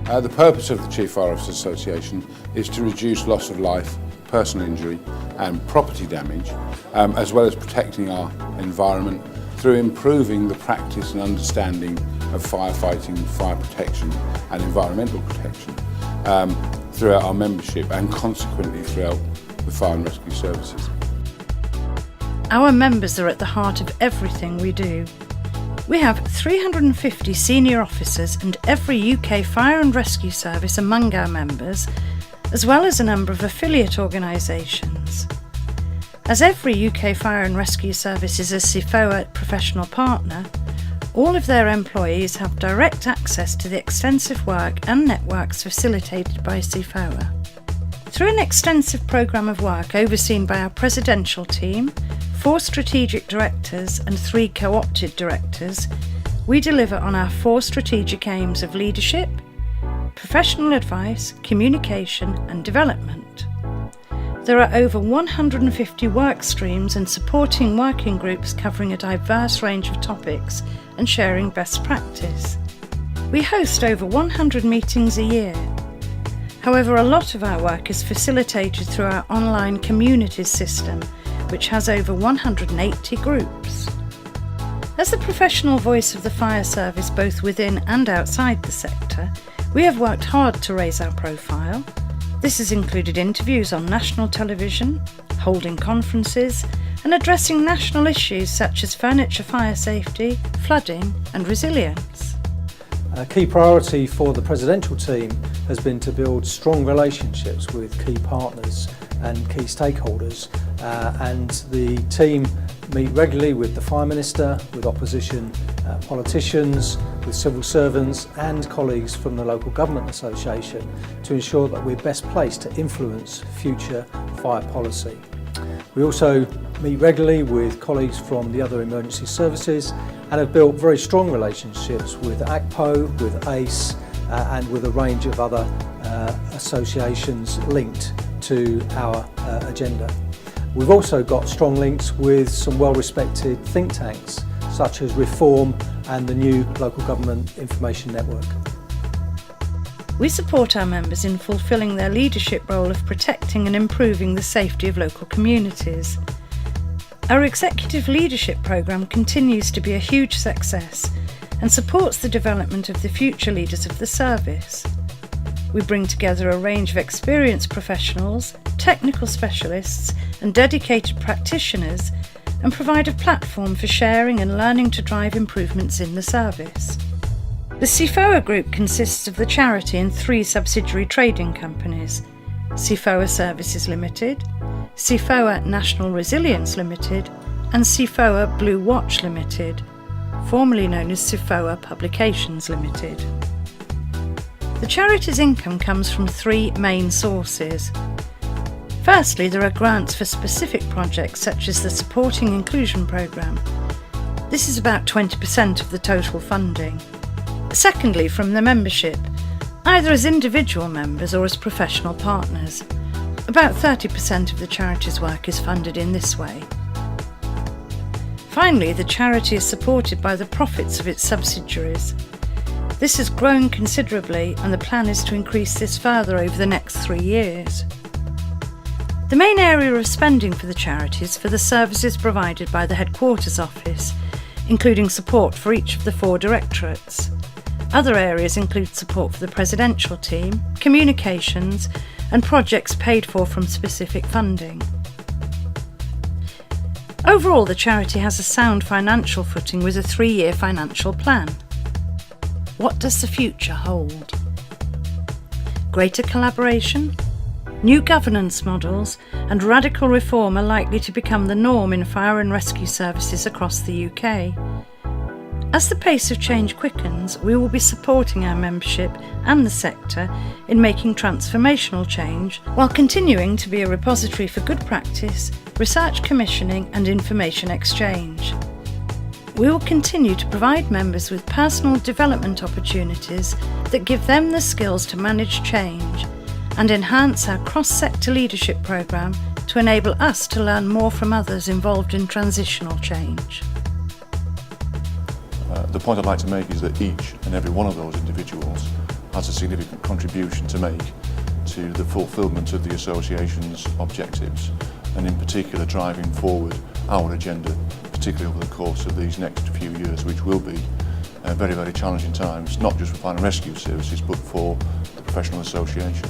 The purpose of the Chief Fire Officers Association is to reduce loss of life, personal injury and property damage, as well as protecting our environment through improving the practice and understanding of firefighting, fire protection and environmental protection throughout our membership and consequently throughout the fire and rescue services. Our members are at the heart of everything we do. We have 350 senior officers and every UK fire and rescue service among our members, as well as a number of affiliate organisations. As every UK fire and rescue service is a CFOA professional partner, all of their employees have direct access to the extensive work and networks facilitated by CFOA. Through an extensive programme of work overseen by our presidential team, 4 strategic directors and 3 co-opted directors, we deliver on our 4 strategic aims of leadership, professional advice, communication and development. There are over 150 work streams and supporting working groups covering a diverse range of topics and sharing best practice. We host over 100 meetings a year. However, a lot of our work is facilitated through our online communities system, which has over 180 groups. As the professional voice of the fire service both within and outside the sector, we have worked hard to raise our profile. This has included interviews on national television, holding conferences and addressing national issues such as furniture fire safety, flooding and resilience. A key priority for the presidential team has been to build strong relationships with key partners and key stakeholders, and the team meet regularly with the Fire Minister, with opposition politicians, with civil servants and colleagues from the Local Government Association to ensure that we're best placed to influence future fire policy. We also meet regularly with colleagues from the other emergency services and have built very strong relationships with ACPO, with ACE and with a range of other associations linked to our agenda. We've also got strong links with some well-respected think tanks such as Reform and the new Local Government Information Network. We support our members in fulfilling their leadership role of protecting and improving the safety of local communities. Our Executive Leadership Programme continues to be a huge success and supports the development of the future leaders of the service. We bring together a range of experienced professionals, technical specialists and dedicated practitioners and provide a platform for sharing and learning to drive improvements in the service. The CFOA Group consists of the charity and 3 subsidiary trading companies: CFOA Services Limited, CFOA National Resilience Limited and CFOA Blue Watch Limited, formerly known as CFOA Publications Limited. The charity's income comes from 3 main sources. Firstly, there are grants for specific projects such as the Supporting Inclusion Programme. This is about 20% of the total funding. Secondly, from the membership, either as individual members or as professional partners. About 30% of the charity's work is funded in this way. Finally, the charity is supported by the profits of its subsidiaries. This has grown considerably and the plan is to increase this further over the next 3 years. The main area of spending for the charity is for the services provided by the headquarters office, including support for each of the 4 directorates. Other areas include support for the presidential team, communications and projects paid for from specific funding. Overall, the charity has a sound financial footing with a 3-year financial plan. What does the future hold? Greater collaboration, new governance models and radical reform are likely to become the norm in fire and rescue services across the UK. As the pace of change quickens, we will be supporting our membership and the sector in making transformational change while continuing to be a repository for good practice, research commissioning and information exchange. We will continue to provide members with personal development opportunities that give them the skills to manage change and enhance our cross-sector leadership programme to enable us to learn more from others involved in transitional change. The point I'd like to make is that each and every one of those individuals has a significant contribution to make to the fulfilment of the association's objectives, and in particular driving forward our agenda, particularly over the course of these next few years, which will be very, very challenging times, not just for fire and rescue services but for the professional association.